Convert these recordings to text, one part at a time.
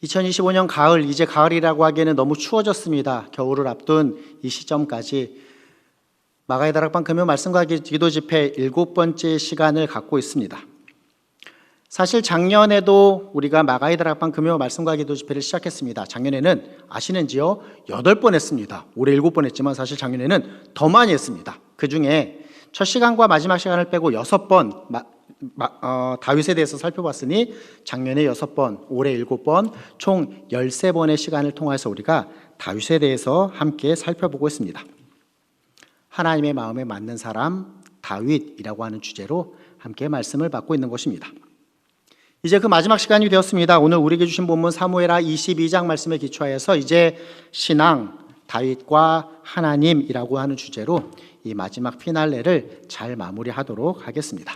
2025년 가을, 이제 가을이라고 하기에는 너무 추워졌습니다. 겨울을 앞둔 이 시점까지 마가의 다락방 금요 말씀과 기도 집회 7번째 시간을 갖고 있습니다. 사실 작년에도 우리가 마가의 다락방 금요 말씀과 기도 집회를 시작했습니다. 작년에는 아시는지요? 8번 했습니다. 올해 7번 했지만 사실 작년에는 더 많이 했습니다. 그 중에 첫 시간과 마지막 시간을 빼고 6번 다윗에 대해서 살펴봤으니 작년에 6번, 올해 7번, 총 13번의 시간을 통해서 우리가 다윗에 대해서 함께 살펴보고 있습니다. 하나님의 마음에 맞는 사람 다윗이라고 하는 주제로 함께 말씀을 받고 있는 것입니다. 이제 그 마지막 시간이 되었습니다. 오늘 우리에게 주신 본문 사무엘하 22장 말씀에 기초하여서 이제 신앙, 다윗과 하나님이라고 하는 주제로 이 마지막 피날레를 잘 마무리하도록 하겠습니다.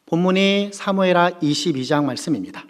본문이 사무엘하 22장 말씀입니다.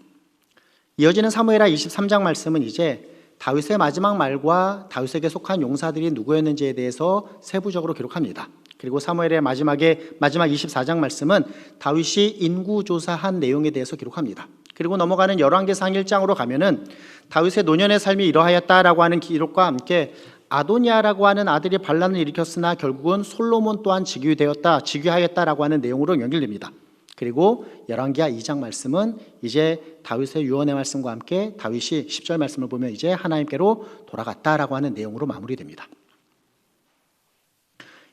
이어지는 사무엘하 23장 말씀은 이제 다윗의 마지막 말과 다윗에게 속한 용사들이 누구였는지에 대해서 세부적으로 기록합니다. 그리고 사무엘의 마지막 24장 말씀은 다윗이 인구조사한 내용에 대해서 기록합니다. 그리고 넘어가는 열왕기상 1장으로 가면은 다윗의 노년의 삶이 이러하였다라고 하는 기록과 함께 아도니아라고 하는 아들이 반란을 일으켰으나 결국은 솔로몬 또한 즉위하였다라고 하는 내용으로 연결됩니다. 그리고 열왕기하 2장 말씀은 이제 다윗의 유언의 말씀과 함께 다윗이 10절 말씀을 보면 이제 하나님께로 돌아갔다라고 하는 내용으로 마무리됩니다.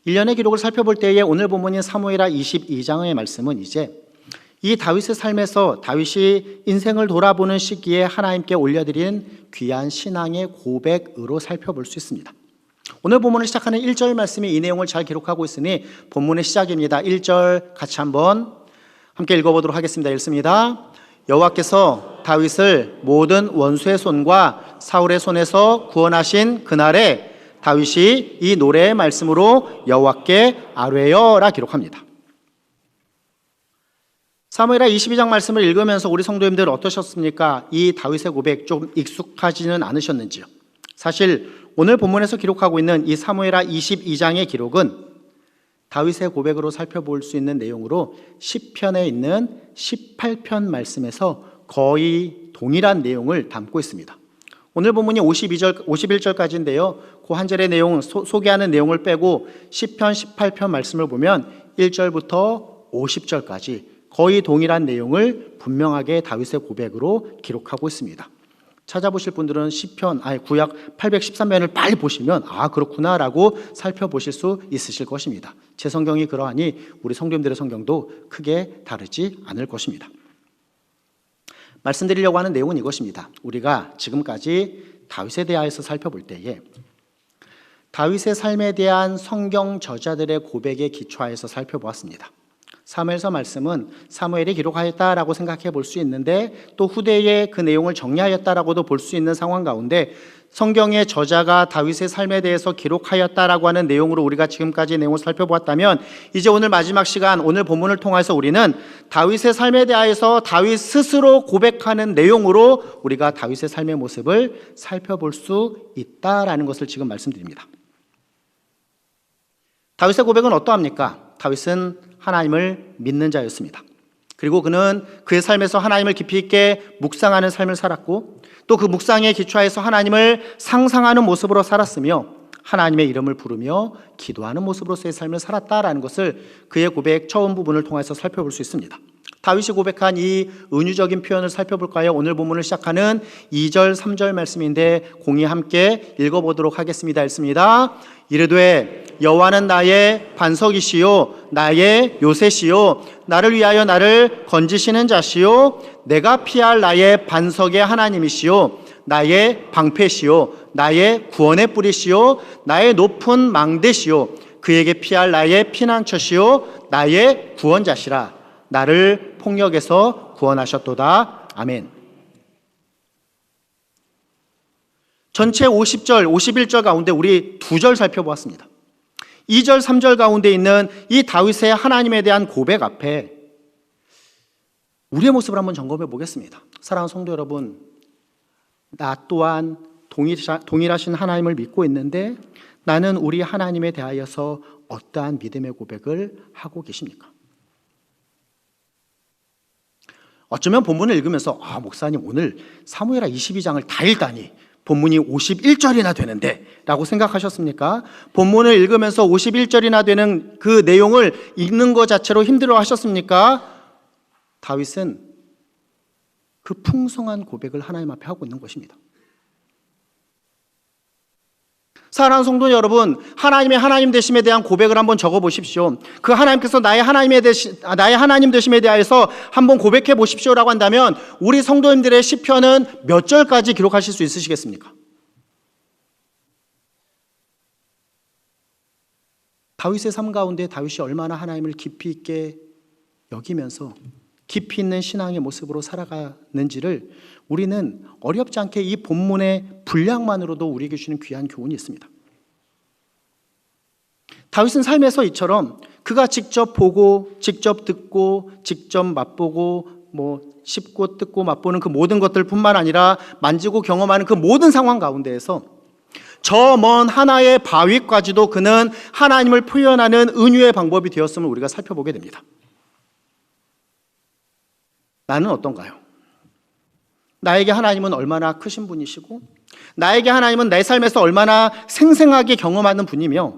1년의 기록을 살펴볼 때에 오늘 본문인 사무엘하 22장의 말씀은 이제 이 다윗의 삶에서 다윗이 인생을 돌아보는 시기에 하나님께 올려드린 귀한 신앙의 고백으로 살펴볼 수 있습니다. 오늘 본문을 시작하는 1절 말씀이 이 내용을 잘 기록하고 있으니 본문의 시작입니다. 1절 같이 한번 함께 읽어보도록 하겠습니다. 읽습니다. 여호와께서 다윗을 모든 원수의 손과 사울의 손에서 구원하신 그날에 다윗이 이 노래의 말씀으로 여호와께 아뢰어라 기록합니다. 사무엘하 22장 말씀을 읽으면서 우리 성도님들 어떠셨습니까? 이 다윗의 고백 좀 익숙하지는 않으셨는지요? 사실 오늘 본문에서 기록하고 있는 이 사무엘하 22장의 기록은 다윗의 고백으로 살펴볼 수 있는 내용으로 시편에 있는 18편 말씀에서 거의 동일한 내용을 담고 있습니다. 오늘 본문이 51절까지인데요. 그 한 절의 내용, 소개하는 내용을 빼고 시편 18편 말씀을 보면 1절부터 50절까지 거의 동일한 내용을 분명하게 다윗의 고백으로 기록하고 있습니다. 찾아보실 분들은 구약 813면을 빨리 보시면 그렇구나라고 살펴보실 수 있으실 것입니다. 제 성경이 그러하니 우리 성도님들의 성경도 크게 다르지 않을 것입니다. 말씀드리려고 하는 내용은 이것입니다. 우리가 지금까지 다윗에 대하여서 살펴볼 때에 다윗의 삶에 대한 성경 저자들의 고백에 기초하여서 살펴보았습니다. 사무엘서 말씀은 사무엘이 기록하였다라고 생각해 볼 수 있는데 또 후대에 그 내용을 정리하였다라고도 볼 수 있는 상황 가운데 성경의 저자가 다윗의 삶에 대해서 기록하였다라고 하는 내용으로 우리가 지금까지 내용을 살펴보았다면 이제 오늘 마지막 시간 오늘 본문을 통해서 우리는 다윗의 삶에 대하여서 다윗 스스로 고백하는 내용으로 우리가 다윗의 삶의 모습을 살펴볼 수 있다라는 것을 지금 말씀드립니다. 다윗의 고백은 어떠합니까? 다윗은 하나님을 믿는 자였습니다. 그리고 그는 그의 삶에서 하나님을 깊이 있게 묵상하는 삶을 살았고 또 그 묵상에 기초해서 하나님을 상상하는 모습으로 살았으며 하나님의 이름을 부르며 기도하는 모습으로서의 삶을 살았다라는 것을 그의 고백 처음 부분을 통해서 살펴볼 수 있습니다. 다윗이 고백한 이 은유적인 표현을 살펴볼까요? 오늘 본문을 시작하는 2절, 3절 말씀인데 공히 함께 읽어보도록 하겠습니다. 읽습니다. 이르되 여호와는 나의 반석이시요 나의 요새시요 나를 위하여 나를 건지시는 자시요 내가 피할 나의 반석의 하나님이시요 나의 방패시요 나의 구원의 뿌리시요 나의 높은 망대시요 그에게 피할 나의 피난처시요 나의 구원자시라 나를 폭력에서 구원하셨도다. 아멘. 전체 50절, 51절 가운데 우리 2절 살펴보았습니다. 2절, 3절 가운데 있는 이 다윗의 하나님에 대한 고백 앞에 우리의 모습을 한번 점검해 보겠습니다. 사랑하는 성도 여러분, 나 또한 동일하신 하나님을 믿고 있는데 나는 우리 하나님에 대하여서 어떠한 믿음의 고백을 하고 계십니까? 어쩌면 본문을 읽으면서 목사님 오늘 사무엘하 22장을 다 읽다니 본문이 51절이나 되는데 라고 생각하셨습니까? 본문을 읽으면서 51절이나 되는 그 내용을 읽는 것 자체로 힘들어 하셨습니까? 다윗은 그 풍성한 고백을 하나님 앞에 하고 있는 것입니다. 사랑하는 성도 여러분, 하나님의 하나님 되심에 대한 고백을 한번 적어 보십시오. 그 하나님께서 나의 하나님 되심에 대해서 한번 고백해 보십시오라고 한다면 우리 성도님들의 시편은 몇 절까지 기록하실 수 있으시겠습니까? 다윗의 삶 가운데 다윗이 얼마나 하나님을 깊이 있게 여기면서 깊이 있는 신앙의 모습으로 살아가는지를 우리는 어렵지 않게 이 본문의 분량만으로도 우리에게 주는 귀한 교훈이 있습니다. 다윗은 삶에서 이처럼 그가 직접 보고 직접 듣고 직접 맛보고 씹고 뜯고 맛보는 그 모든 것들뿐만 아니라 만지고 경험하는 그 모든 상황 가운데에서 저 먼 하나의 바위까지도 그는 하나님을 표현하는 은유의 방법이 되었음을 우리가 살펴보게 됩니다. 나는 어떤가요? 나에게 하나님은 얼마나 크신 분이시고 나에게 하나님은 내 삶에서 얼마나 생생하게 경험하는 분이며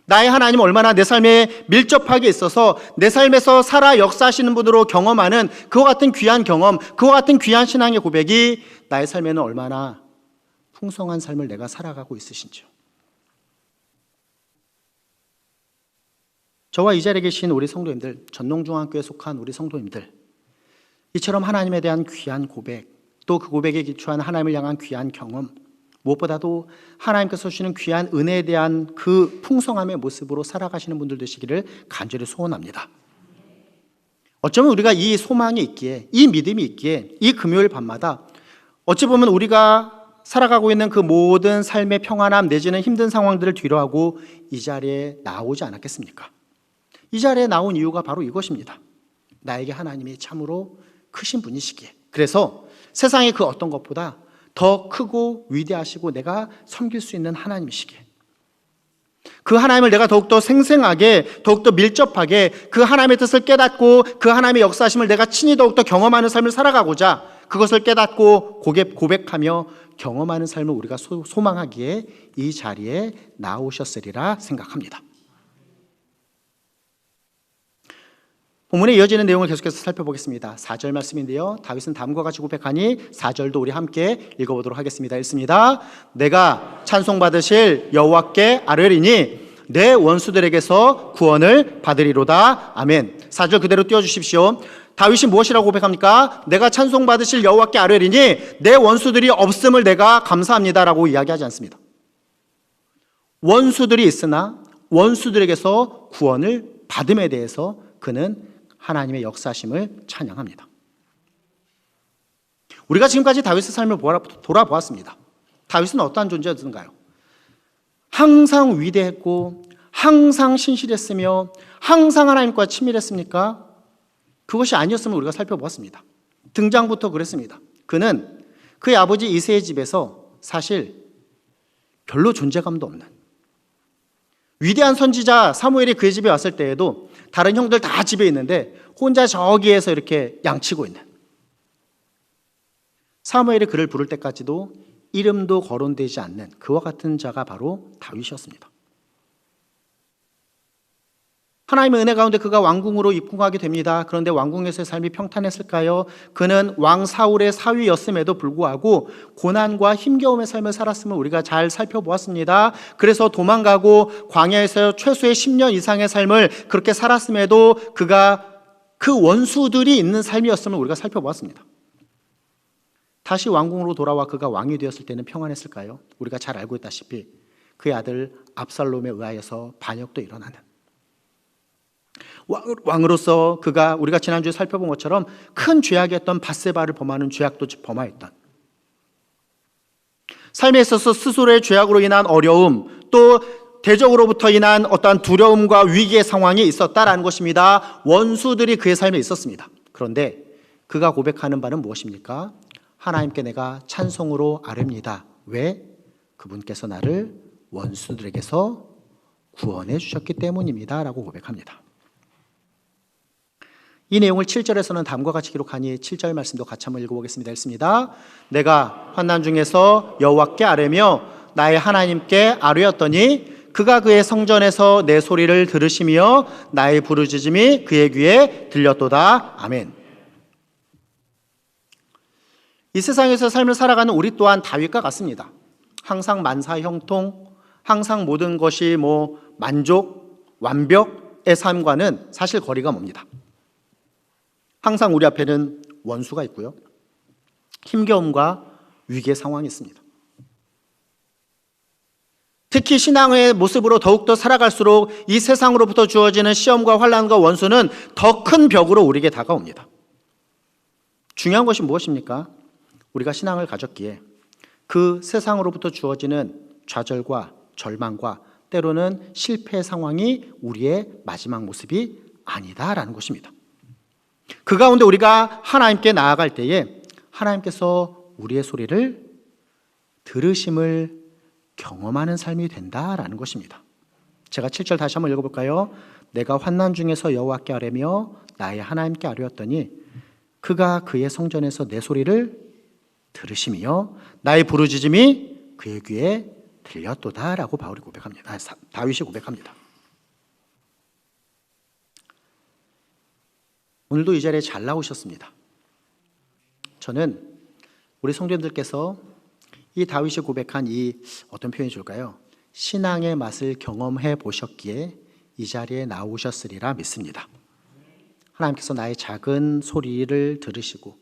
나의 하나님은 얼마나 내 삶에 밀접하게 있어서 내 삶에서 살아 역사하시는 분으로 경험하는 그와 같은 귀한 경험, 그와 같은 귀한 신앙의 고백이 나의 삶에는 얼마나 풍성한 삶을 내가 살아가고 있으신지요. 저와 이 자리에 계신 우리 성도님들, 전농중앙교회에 속한 우리 성도님들, 이처럼 하나님에 대한 귀한 고백, 또 그 고백에 기초한 하나님을 향한 귀한 경험, 무엇보다도 하나님께서 주시는 귀한 은혜에 대한 그 풍성함의 모습으로 살아가시는 분들 되시기를 간절히 소원합니다. 어쩌면 우리가 이 소망이 있기에, 이 믿음이 있기에 이 금요일 밤마다 어찌 보면 우리가 살아가고 있는 그 모든 삶의 평안함 내지는 힘든 상황들을 뒤로하고 이 자리에 나오지 않았겠습니까? 이 자리에 나온 이유가 바로 이것입니다. 나에게 하나님이 참으로 크신 분이시기에, 그래서 세상의 그 어떤 것보다 더 크고 위대하시고 내가 섬길 수 있는 하나님이시기에, 그 하나님을 내가 더욱더 생생하게 더욱더 밀접하게 그 하나님의 뜻을 깨닫고 그 하나님의 역사하심을 내가 친히 더욱더 경험하는 삶을 살아가고자 그것을 깨닫고 고백하며 경험하는 삶을 우리가 소망하기에 이 자리에 나오셨으리라 생각합니다. 본문에 이어지는 내용을 계속해서 살펴보겠습니다. 4절 말씀인데요, 다윗은 다음과 같이 고백하니 4절도 우리 함께 읽어보도록 하겠습니다. 읽습니다. 내가 찬송받으실 여호와께 아뢰리니 내 원수들에게서 구원을 받으리로다. 아멘. 4절 그대로 띄워주십시오. 다윗이 무엇이라고 고백합니까? 내가 찬송받으실 여호와께 아뢰리니 내 원수들이 없음을 내가 감사합니다라고 이야기하지 않습니다. 원수들이 있으나 원수들에게서 구원을 받음에 대해서 그는 하나님의 역사심을 찬양합니다. 우리가 지금까지 다윗의 삶을 돌아보았습니다. 다윗은 어떠한 존재였던가요? 항상 위대했고 항상 신실했으며 항상 하나님과 친밀했습니까? 그것이 아니었음을 우리가 살펴보았습니다. 등장부터 그랬습니다. 그는 그의 아버지 이새의 집에서 사실 별로 존재감도 없는, 위대한 선지자 사무엘이 그의 집에 왔을 때에도 다른 형들 다 집에 있는데 혼자 저기에서 이렇게 양치고 있는, 사무엘이 그를 부를 때까지도 이름도 거론되지 않는 그와 같은 자가 바로 다윗이었습니다. 하나님의 은혜 가운데 그가 왕궁으로 입궁하게 됩니다. 그런데 왕궁에서의 삶이 평탄했을까요? 그는 왕 사울의 사위였음에도 불구하고 고난과 힘겨움의 삶을 살았음을 우리가 잘 살펴보았습니다. 그래서 도망가고 광야에서 최소의 10년 이상의 삶을 그렇게 살았음에도 그가 그 원수들이 있는 삶이었음을 우리가 살펴보았습니다. 다시 왕궁으로 돌아와 그가 왕이 되었을 때는 평안했을까요? 우리가 잘 알고 있다시피 그의 아들 압살롬에 의하여서 반역도 일어나는, 왕으로서 그가 우리가 지난주에 살펴본 것처럼 큰 죄악이었던 밧세바를 범하는 죄악도 범하였던, 삶에 있어서 스스로의 죄악으로 인한 어려움, 또 대적으로부터 인한 어떠한 두려움과 위기의 상황이 있었다라는 것입니다. 원수들이 그의 삶에 있었습니다. 그런데 그가 고백하는 바는 무엇입니까? 하나님께 내가 찬송으로 아뢰입니다. 왜? 그분께서 나를 원수들에게서 구원해 주셨기 때문입니다 라고 고백합니다. 이 내용을 7절에서는 다음과 같이 기록하니 7절 말씀도 같이 한번 읽어보겠습니다. 읽습니다. 내가 환난 중에서 여호와께 아뢰며 나의 하나님께 아뢰었더니 그가 그의 성전에서 내 소리를 들으시며 나의 부르짖음이 그의 귀에 들렸도다. 아멘. 이 세상에서 삶을 살아가는 우리 또한 다윗과 같습니다. 항상 만사 형통, 항상 모든 것이 만족, 완벽의 삶과는 사실 거리가 멉니다. 항상 우리 앞에는 원수가 있고요, 힘겨움과 위기의 상황이 있습니다. 특히 신앙의 모습으로 더욱더 살아갈수록 이 세상으로부터 주어지는 시험과 환난과 원수는 더 큰 벽으로 우리에게 다가옵니다. 중요한 것이 무엇입니까? 우리가 신앙을 가졌기에 그 세상으로부터 주어지는 좌절과 절망과 때로는 실패의 상황이 우리의 마지막 모습이 아니다라는 것입니다. 그 가운데 우리가 하나님께 나아갈 때에 하나님께서 우리의 소리를 들으심을 경험하는 삶이 된다라는 것입니다. 제가 7절 다시 한번 읽어볼까요? 내가 환난 중에서 여호와께 아뢰며 나의 하나님께 아뢰었더니 그가 그의 성전에서 내 소리를 들으시며 나의 부르짖음이 그의 귀에 들렸도다라고 바울이 고백합니다. 다윗이 고백합니다. 오늘도 이 자리에 잘 나오셨습니다. 저는 우리 성도님들께서 이 다윗이 고백한 이 어떤 표현이 좋을까요? 신앙의 맛을 경험해 보셨기에 이 자리에 나오셨으리라 믿습니다. 하나님께서 나의 작은 소리를 들으시고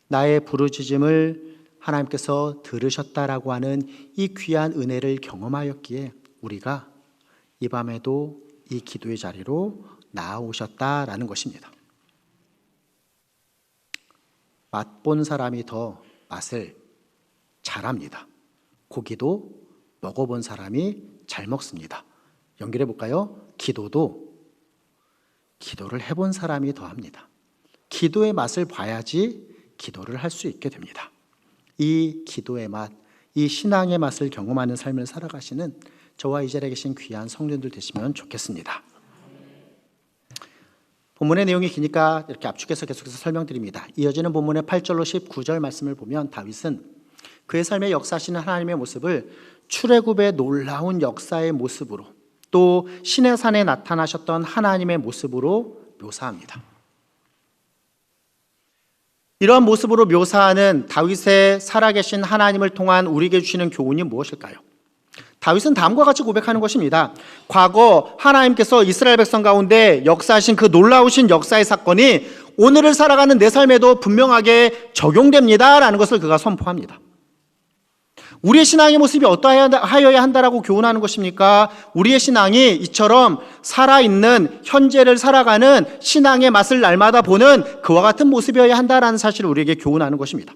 나의 부르짖음을 하나님께서 들으셨다라고 하는 이 귀한 은혜를 경험하였기에 우리가 이 밤에도 이 기도의 자리로 나아오셨다라는 것입니다. 맛본 사람이 더 맛을 잘합니다. 고기도 먹어본 사람이 잘 먹습니다. 연결해 볼까요? 기도도 기도를 해본 사람이 더 합니다. 기도의 맛을 봐야지 기도를 할 수 있게 됩니다. 이 기도의 맛, 이 신앙의 맛을 경험하는 삶을 살아가시는 저와 이 자리에 계신 귀한 성도님들 되시면 좋겠습니다. 본문의 내용이 기니까 이렇게 압축해서 계속해서 설명드립니다. 이어지는 본문의 8절로 19절 말씀을 보면 다윗은 그의 삶에 역사하시는 하나님의 모습을 출애굽의 놀라운 역사의 모습으로 또 신의 산에 나타나셨던 하나님의 모습으로 묘사합니다. 이러한 모습으로 묘사하는 다윗의 살아계신 하나님을 통한 우리에게 주시는 교훈이 무엇일까요? 다윗은 다음과 같이 고백하는 것입니다. 과거 하나님께서 이스라엘 백성 가운데 역사하신 그 놀라우신 역사의 사건이 오늘을 살아가는 내 삶에도 분명하게 적용됩니다라는 것을 그가 선포합니다. 우리의 신앙의 모습이 어떠하여야 한다라고 교훈하는 것입니까? 우리의 신앙이 이처럼 살아있는 현재를 살아가는 신앙의 맛을 날마다 보는 그와 같은 모습이어야 한다라는 사실을 우리에게 교훈하는 것입니다.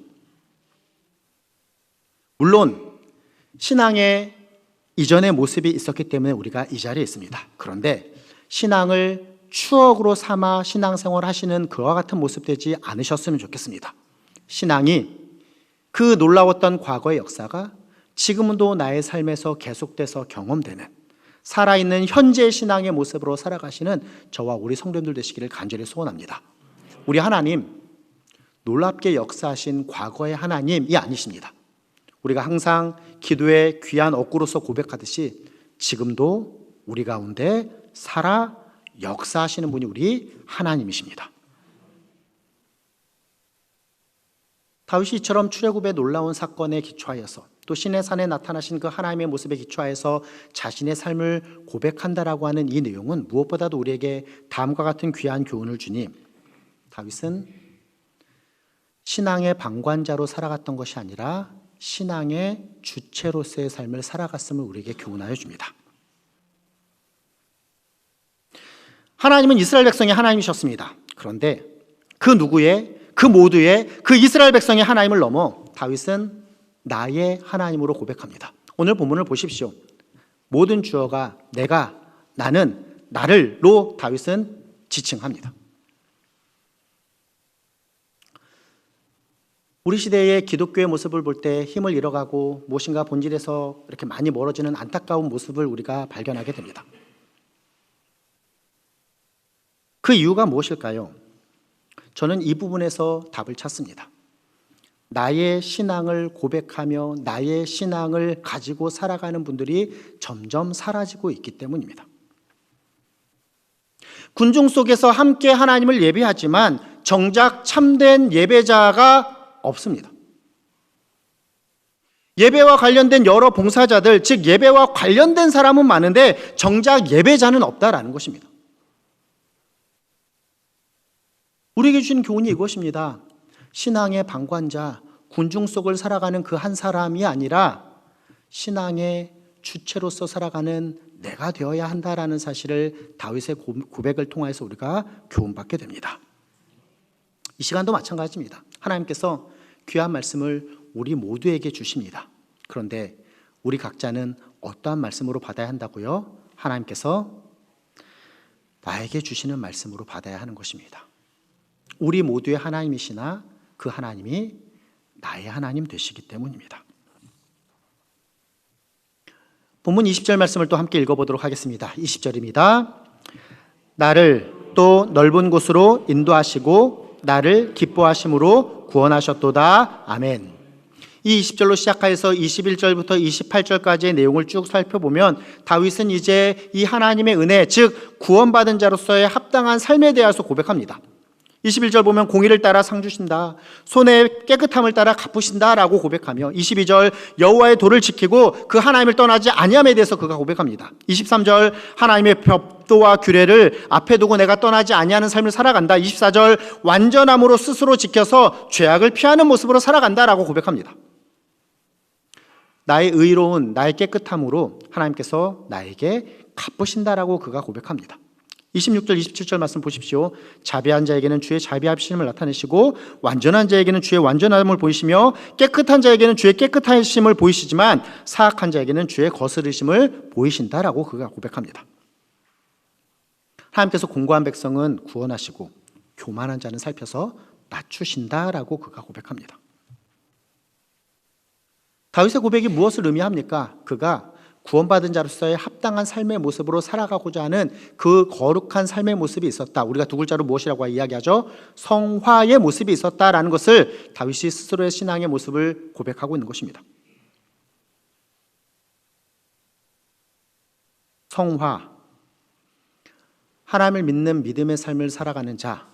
물론 신앙의 이전의 모습이 있었기 때문에 우리가 이 자리에 있습니다. 그런데 신앙을 추억으로 삼아 신앙생활 하시는 그와 같은 모습 되지 않으셨으면 좋겠습니다. 신앙이 그 놀라웠던 과거의 역사가 지금도 나의 삶에서 계속돼서 경험되는 살아있는 현재의 신앙의 모습으로 살아가시는 저와 우리 성도님들 되시기를 간절히 소원합니다. 우리 하나님, 놀랍게 역사하신 과거의 하나님이 아니십니다. 우리가 항상 기도의 귀한 억구로서 고백하듯이 지금도 우리 가운데 살아 역사하시는 분이 우리 하나님이십니다. 다윗이 이처럼 출애굽의 놀라운 사건에 기초하여서 또 신의 산에 나타나신 그 하나님의 모습에 기초하여서 자신의 삶을 고백한다라고 하는 이 내용은 무엇보다도 우리에게 다음과 같은 귀한 교훈을 주니 다윗은 신앙의 방관자로 살아갔던 것이 아니라 신앙의 주체로서의 삶을 살아갔음을 우리에게 교훈하여 줍니다. 하나님은 이스라엘 백성의 하나님이셨습니다. 그런데 그 누구의, 그 모두의, 그 이스라엘 백성의 하나님을 넘어 다윗은 나의 하나님으로 고백합니다. 오늘 본문을 보십시오. 모든 주어가 내가, 나는, 나를로 다윗은 지칭합니다. 우리 시대의 기독교의 모습을 볼 때 힘을 잃어가고 무엇인가 본질에서 이렇게 많이 멀어지는 안타까운 모습을 우리가 발견하게 됩니다. 그 이유가 무엇일까요? 저는 이 부분에서 답을 찾습니다. 나의 신앙을 고백하며 나의 신앙을 가지고 살아가는 분들이 점점 사라지고 있기 때문입니다. 군중 속에서 함께 하나님을 예배하지만 정작 참된 예배자가 없습니다. 예배와 관련된 여러 봉사자들, 즉 예배와 관련된 사람은 많은데 정작 예배자는 없다라는 것입니다. 우리에게 주신 교훈이 이것입니다. 신앙의 방관자, 군중 속을 살아가는 그 한 사람이 아니라 신앙의 주체로서 살아가는 내가 되어야 한다라는 사실을 다윗의 고백을 통해서 우리가 교훈받게 됩니다. 이 시간도 마찬가지입니다. 하나님께서 귀한 말씀을 우리 모두에게 주십니다. 그런데 우리 각자는 어떠한 말씀으로 받아야 한다고요? 하나님께서 나에게 주시는 말씀으로 받아야 하는 것입니다. 우리 모두의 하나님이시나 그 하나님이 나의 하나님 되시기 때문입니다. 본문 20절 말씀을 또 함께 읽어보도록 하겠습니다. 20절입니다. 나를 또 넓은 곳으로 인도하시고 나를 기뻐하심으로 구원하셨도다. 아멘. 이 20절로 시작해서 21절부터 28절까지의 내용을 쭉 살펴보면 다윗은 이제 이 하나님의 은혜, 즉 구원받은 자로서의 합당한 삶에 대해서 고백합니다. 21절 보면 공의를 따라 상 주신다, 손의 깨끗함을 따라 갚으신다 라고 고백하며 22절 여호와의 도를 지키고 그 하나님을 떠나지 아니함에 대해서 그가 고백합니다. 23절 하나님의 법도와 규례를 앞에 두고 내가 떠나지 아니하는 삶을 살아간다. 24절 완전함으로 스스로 지켜서 죄악을 피하는 모습으로 살아간다 라고 고백합니다. 나의 의로운, 나의 깨끗함으로 하나님께서 나에게 갚으신다라고 그가 고백합니다. 26절, 27절 말씀 보십시오. 자비한 자에게는 주의 자비하심을 나타내시고 완전한 자에게는 주의 완전함을 보이시며 깨끗한 자에게는 주의 깨끗하심을 보이시지만 사악한 자에게는 주의 거스르심을 보이신다라고 그가 고백합니다. 하나님께서 공고한 백성은 구원하시고 교만한 자는 살펴서 낮추신다라고 그가 고백합니다. 다윗의 고백이 무엇을 의미합니까? 그가 구원받은 자로서의 합당한 삶의 모습으로 살아가고자 하는 그 거룩한 삶의 모습이 있었다. 우리가 두 글자로 무엇이라고 이야기하죠? 성화의 모습이 있었다라는 것을 다윗이 스스로의 신앙의 모습을 고백하고 있는 것입니다. 성화, 하나님을 믿는 믿음의 삶을 살아가는 자,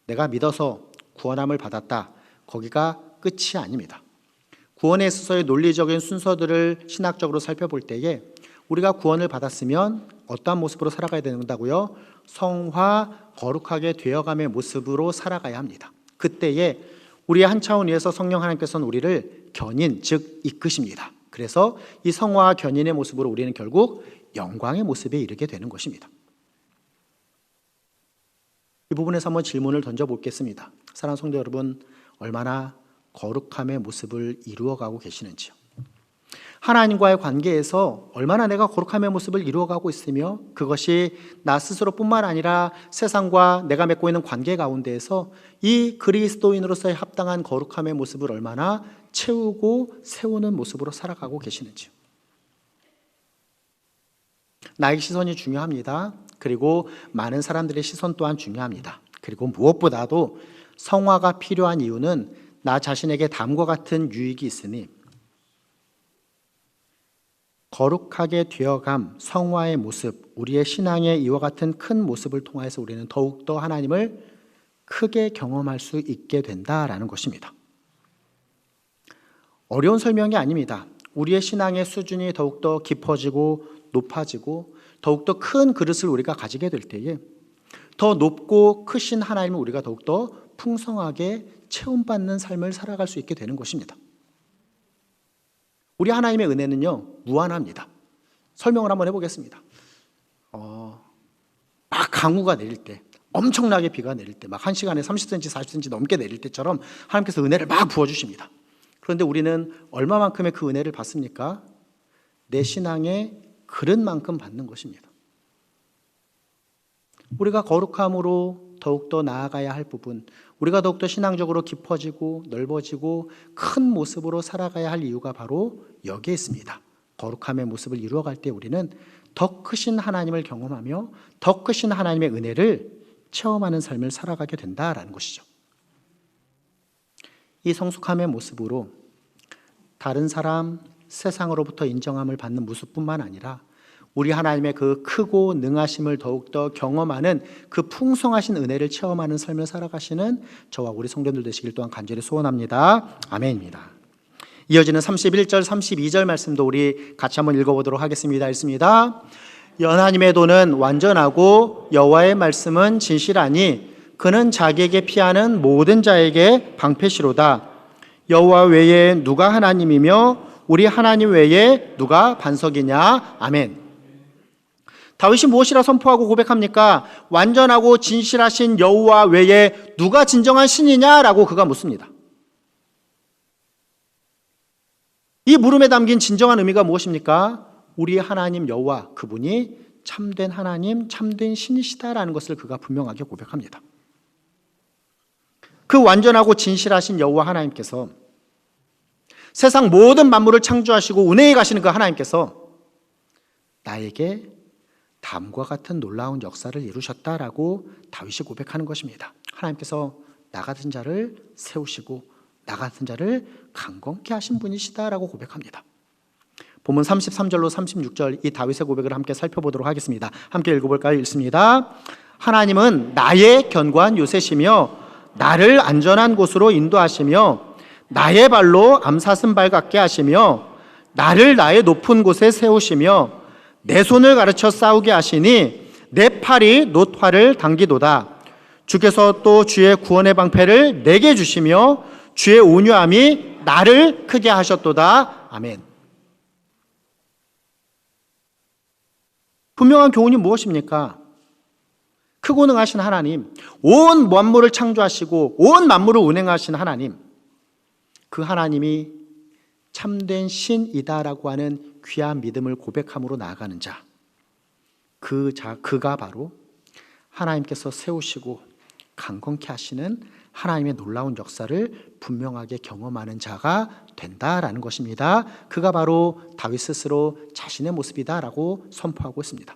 내가 믿어서 구원함을 받았다. 거기가 끝이 아닙니다. 구원에 있어서의 논리적인 순서들을 신학적으로 살펴볼 때에 우리가 구원을 받았으면 어떠한 모습으로 살아가야 된다고요? 성화, 거룩하게 되어감의 모습으로 살아가야 합니다. 그때에 우리의 한 차원 위에서 성령 하나님께서는 우리를 견인, 즉 이끄십니다. 그래서 이 성화와 견인의 모습으로 우리는 결국 영광의 모습에 이르게 되는 것입니다. 이 부분에서 한번 질문을 던져보겠습니다. 사랑하는 성도 여러분, 얼마나 거룩함의 모습을 이루어가고 계시는지요? 하나님과의 관계에서 얼마나 내가 거룩함의 모습을 이루어가고 있으며 그것이 나 스스로뿐만 아니라 세상과 내가 맺고 있는 관계 가운데에서 이 그리스도인으로서의 합당한 거룩함의 모습을 얼마나 채우고 세우는 모습으로 살아가고 계시는지요? 나의 시선이 중요합니다. 그리고 많은 사람들의 시선 또한 중요합니다. 그리고 무엇보다도 성화가 필요한 이유는 나 자신에게 다음과 같은 유익이 있으니 거룩하게 되어감, 성화의 모습, 우리의 신앙의 이와 같은 큰 모습을 통해서 우리는 더욱더 하나님을 크게 경험할 수 있게 된다라는 것입니다. 어려운 설명이 아닙니다. 우리의 신앙의 수준이 더욱더 깊어지고 높아지고 더욱더 큰 그릇을 우리가 가지게 될 때에 더 높고 크신 하나님을 우리가 더욱더 풍성하게 체험받는 삶을 살아갈 수 있게 되는 것입니다. 우리 하나님의 은혜는요, 무한합니다. 설명을 한번 해보겠습니다. 막 강우가 내릴 때, 엄청나게 비가 내릴 때, 막 1시간에 30cm, 40cm 넘게 내릴 때처럼 하나님께서 은혜를 막 부어주십니다. 그런데 우리는 얼마만큼의 그 은혜를 받습니까? 내 신앙의 그릇만큼 받는 것입니다. 우리가 거룩함으로 더욱더 나아가야 할 부분, 우리가 더욱더 신앙적으로 깊어지고 넓어지고 큰 모습으로 살아가야 할 이유가 바로 여기에 있습니다. 거룩함의 모습을 이루어갈 때 우리는 더 크신 하나님을 경험하며 더 크신 하나님의 은혜를 체험하는 삶을 살아가게 된다라는 것이죠. 이 성숙함의 모습으로 다른 사람, 세상으로부터 인정함을 받는 모습뿐만 아니라 우리 하나님의 그 크고 능하심을 더욱더 경험하는 그 풍성하신 은혜를 체험하는 삶을 살아가시는 저와 우리 성도들 되시길 또한 간절히 소원합니다. 아멘입니다. 이어지는 31절, 32절 말씀도 우리 같이 한번 읽어보도록 하겠습니다. 읽습니다. 하나님의 도는 완전하고 여호와의 말씀은 진실하니 그는 자기에게 피하는 모든 자에게 방패시로다. 여호와 외에 누가 하나님이며 우리 하나님 외에 누가 반석이냐. 아멘. 다윗이 무엇이라 선포하고 고백합니까? 완전하고 진실하신 여호와 외에 누가 진정한 신이냐라고 그가 묻습니다. 이 물음에 담긴 진정한 의미가 무엇입니까? 우리 하나님 여호와, 그분이 참된 하나님, 참된 신이시다라는 것을 그가 분명하게 고백합니다. 그 완전하고 진실하신 여호와 하나님께서 세상 모든 만물을 창조하시고 운행해 가시는 그 하나님께서 나에게 다음과 같은 놀라운 역사를 이루셨다라고 다윗이 고백하는 것입니다. 하나님께서 나 같은 자를 세우시고 나 같은 자를 강건케 하신 분이시다라고 고백합니다. 본문 33절로 36절 이 다윗의 고백을 함께 살펴보도록 하겠습니다. 함께 읽어볼까요? 읽습니다. 하나님은 나의 견고한 요새시며 나를 안전한 곳으로 인도하시며 나의 발로 암사슴 발 같게 하시며 나를 나의 높은 곳에 세우시며 내 손을 가르쳐 싸우게 하시니 내 팔이 놋화를 당기도다. 주께서 또 주의 구원의 방패를 내게 주시며 주의 온유함이 나를 크게 하셨도다. 아멘. 분명한 교훈이 무엇입니까? 크고 능하신 하나님, 온 만물을 창조하시고 온 만물을 운행하신 하나님, 그 하나님이 참된 신이다라고 하는 귀한 믿음을 고백함으로 나아가는 자, 그가 바로 하나님께서 세우시고 강건케 하시는 하나님의 놀라운 역사를 분명하게 경험하는 자가 된다라는 것입니다. 그가 바로 다윗 스스로 자신의 모습이다라고 선포하고 있습니다.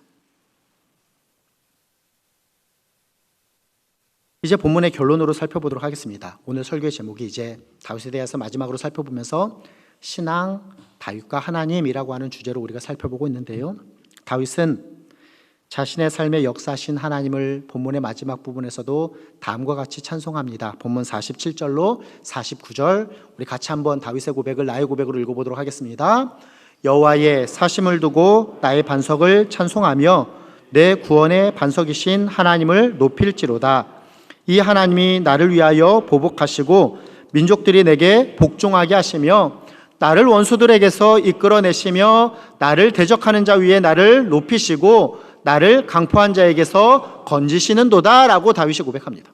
이제 본문의 결론으로 살펴보도록 하겠습니다. 오늘 설교의 제목이 이제 다윗에 대해서 마지막으로 살펴보면서 신앙, 다윗과 하나님이라고 하는 주제로 우리가 살펴보고 있는데요. 다윗은 자신의 삶의 역사신 하나님을 본문의 마지막 부분에서도 다음과 같이 찬송합니다. 본문 47절로 49절 우리 같이 한번 다윗의 고백을 나의 고백으로 읽어보도록 하겠습니다. 여호와의 사심을 두고 나의 반석을 찬송하며 내 구원의 반석이신 하나님을 높일지로다. 이 하나님이 나를 위하여 보복하시고 민족들이 내게 복종하게 하시며 나를 원수들에게서 이끌어내시며 나를 대적하는 자 위에 나를 높이시고 나를 강포한 자에게서 건지시는도다 라고 다윗이 고백합니다.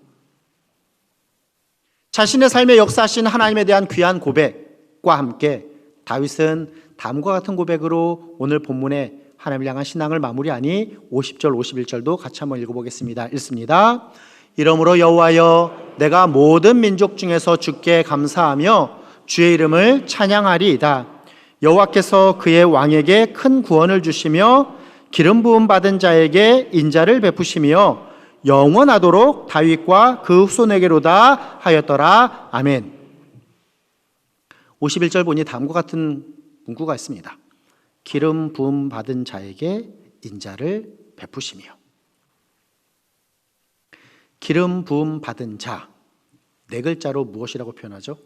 자신의 삶의 역사하신 하나님에 대한 귀한 고백과 함께 다윗은 다음과 같은 고백으로 오늘 본문에 하나님을 향한 신앙을 마무리하니 50절 51절도 같이 한번 읽어보겠습니다. 읽습니다. 이러므로 여호와여 내가 모든 민족 중에서 주께 감사하며 주의 이름을 찬양하리이다. 여호와께서 그의 왕에게 큰 구원을 주시며 기름 부음 받은 자에게 인자를 베푸시며 영원하도록 다윗과 그 후손에게로다 하였더라. 아멘. 51절 보니 다음과 같은 문구가 있습니다. 기름 부음 받은 자에게 인자를 베푸시며. 기름 부음 받은 자, 네 글자로 무엇이라고 표현하죠?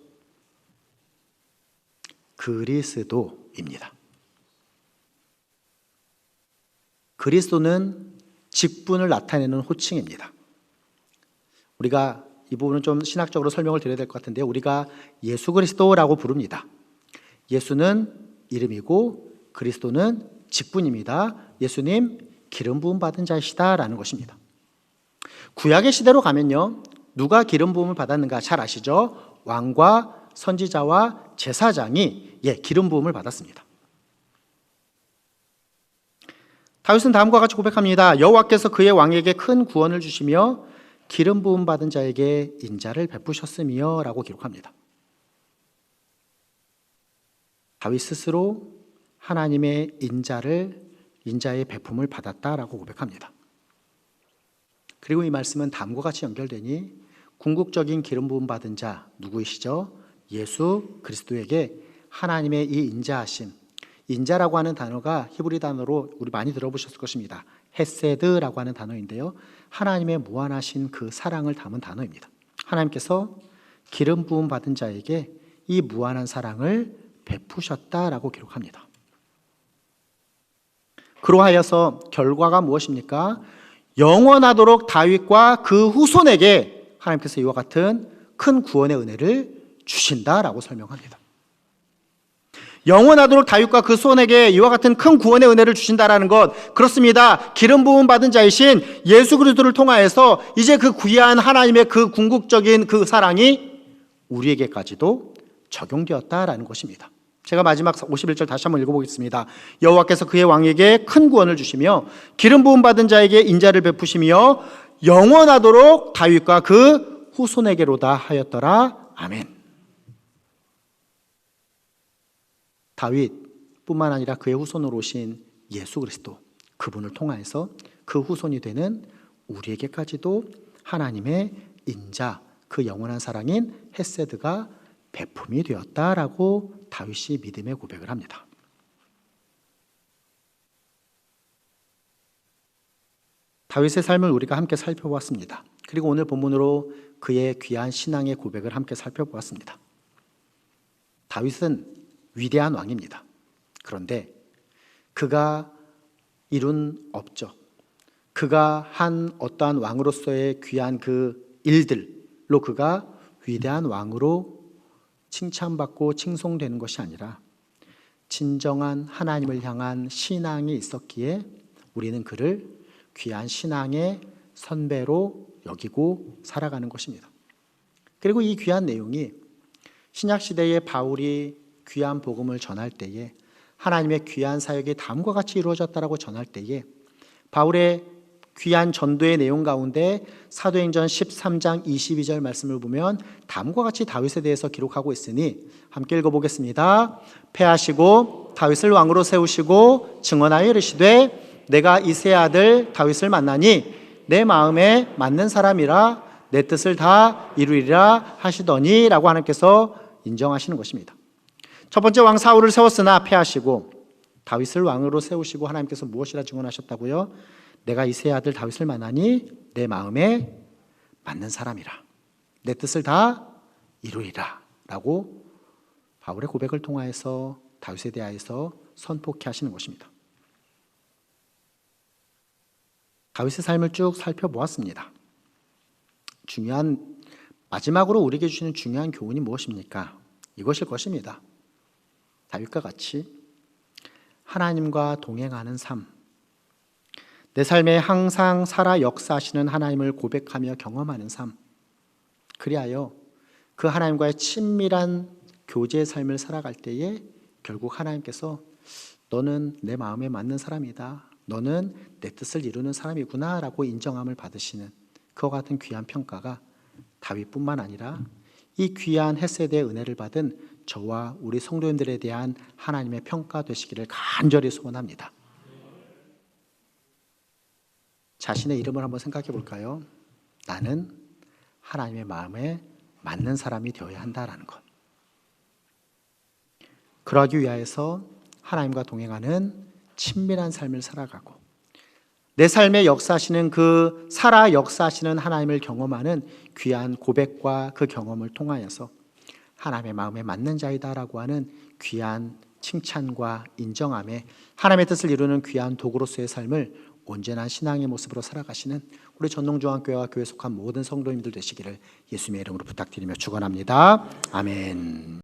그리스도입니다. 그리스도는 직분을 나타내는 호칭입니다. 우리가 이 부분은 좀 신학적으로 설명을 드려야 될 것 같은데요. 우리가 예수 그리스도라고 부릅니다. 예수는 이름이고 그리스도는 직분입니다. 예수님 기름 부음 받은 자이시다라는 것입니다. 구약의 시대로 가면요, 누가 기름 부음을 받았는가 잘 아시죠? 왕과 선지자와 제사장이 기름 부음을 받았습니다. 다윗은 다음과 같이 고백합니다. 여호와께서 그의 왕에게 큰 구원을 주시며 기름 부음 받은 자에게 인자를 베푸셨으며 라고 기록합니다. 다윗 스스로 하나님의 인자의 베품을 받았다라고 고백합니다. 그리고 이 말씀은 다음과 같이 연결되니 궁극적인 기름 부음 받은 자 누구이시죠? 예수 그리스도에게 하나님의 이 인자하심, 인자라고 하는 단어가 히브리 단어로 우리 많이 들어보셨을 것입니다. 헤세드라고 하는 단어인데요, 하나님의 무한하신 그 사랑을 담은 단어입니다. 하나님께서 기름 부음 받은 자에게 이 무한한 사랑을 베푸셨다라고 기록합니다. 그로하여서 결과가 무엇입니까? 영원하도록 다윗과 그 후손에게 하나님께서 이와 같은 큰 구원의 은혜를 주신다라고 설명합니다. 영원하도록 다윗과 그 후손에게 이와 같은 큰 구원의 은혜를 주신다라는 것, 그렇습니다. 기름 부음 받은 자이신 예수 그리스도를 통하여서 이제 그 귀한 하나님의 그 궁극적인 그 사랑이 우리에게까지도 적용되었다라는 것입니다. 제가 마지막 51절 다시 한번 읽어보겠습니다. 여호와께서 그의 왕에게 큰 구원을 주시며 기름 부음 받은 자에게 인자를 베푸시며 영원하도록 다윗과 그 후손에게로다 하였더라. 아멘. 다윗뿐만 아니라 그의 후손으로 오신 예수 그리스도, 그분을 통하여서 그 후손이 되는 우리에게까지도 하나님의 인자, 그 영원한 사랑인 헤세드가 베품이 되었다라고 다윗이 믿음의 고백을 합니다. 다윗의 삶을 우리가 함께 살펴보았습니다. 그리고 오늘 본문으로 그의 귀한 신앙의 고백을 함께 살펴보았습니다. 다윗은 위대한 왕입니다. 그런데 그가 이룬 업적, 그가 한 어떠한 왕으로서의 귀한 그 일들로 그가 위대한 왕으로 칭찬받고 칭송되는 것이 아니라 진정한 하나님을 향한 신앙이 있었기에 우리는 그를 귀한 신앙의 선배로 여기고 살아가는 것입니다. 그리고 이 귀한 내용이 신약시대의 바울이 귀한 복음을 전할 때에, 하나님의 귀한 사역이 다음과 같이 이루어졌다라고 전할 때에, 바울의 귀한 전도의 내용 가운데 사도행전 13장 22절 말씀을 보면 다음과 같이 다윗에 대해서 기록하고 있으니 함께 읽어보겠습니다. 패하시고 다윗을 왕으로 세우시고 증언하여 이르시되 내가 이새의 아들 다윗을 만나니 내 마음에 맞는 사람이라 내 뜻을 다 이루리라 하시더니 라고 하나님께서 인정하시는 것입니다. 첫 번째 왕 사울을 세웠으나 패하시고 다윗을 왕으로 세우시고 하나님께서 무엇이라 증언하셨다고요? 내가 이새의 아들 다윗을 만나니 내 마음에 맞는 사람이라 내 뜻을 다 이루리라 라고 바울의 고백을 통하여서 다윗에 대하여서 선포케 하시는 것입니다. 다윗의 삶을 쭉 살펴보았습니다. 마지막으로 우리에게 주시는 중요한 교훈이 무엇입니까? 이것일 것입니다. 다윗과 같이 하나님과 동행하는 삶, 내 삶에 항상 살아 역사하시는 하나님을 고백하며 경험하는 삶, 그리하여 그 하나님과의 친밀한 교제의 삶을 살아갈 때에 결국 하나님께서 너는 내 마음에 맞는 사람이다, 너는 내 뜻을 이루는 사람이구나 라고 인정함을 받으시는 그와 같은 귀한 평가가 다윗뿐만 아니라 이 귀한 헤세드의 은혜를 받은 저와 우리 성도님들에 대한 하나님의 평가 되시기를 간절히 소원합니다. 자신의 이름을 한번 생각해 볼까요? 나는 하나님의 마음에 맞는 사람이 되어야 한다라는 것. 그러기 위하여서 하나님과 동행하는 친밀한 삶을 살아가고 내 삶에 역사하시는 그 살아 역사하시는 하나님을 경험하는 귀한 고백과 그 경험을 통하여서 하나님의 마음에 맞는 자이다라고 하는 귀한 칭찬과 인정함에 하나님의 뜻을 이루는 귀한 도구로서의 삶을 온전한 신앙의 모습으로 살아가시는 우리 전농중앙교회와 교회에 속한 모든 성도님들 되시기를 예수님의 이름으로 부탁드리며 축원합니다. 아멘.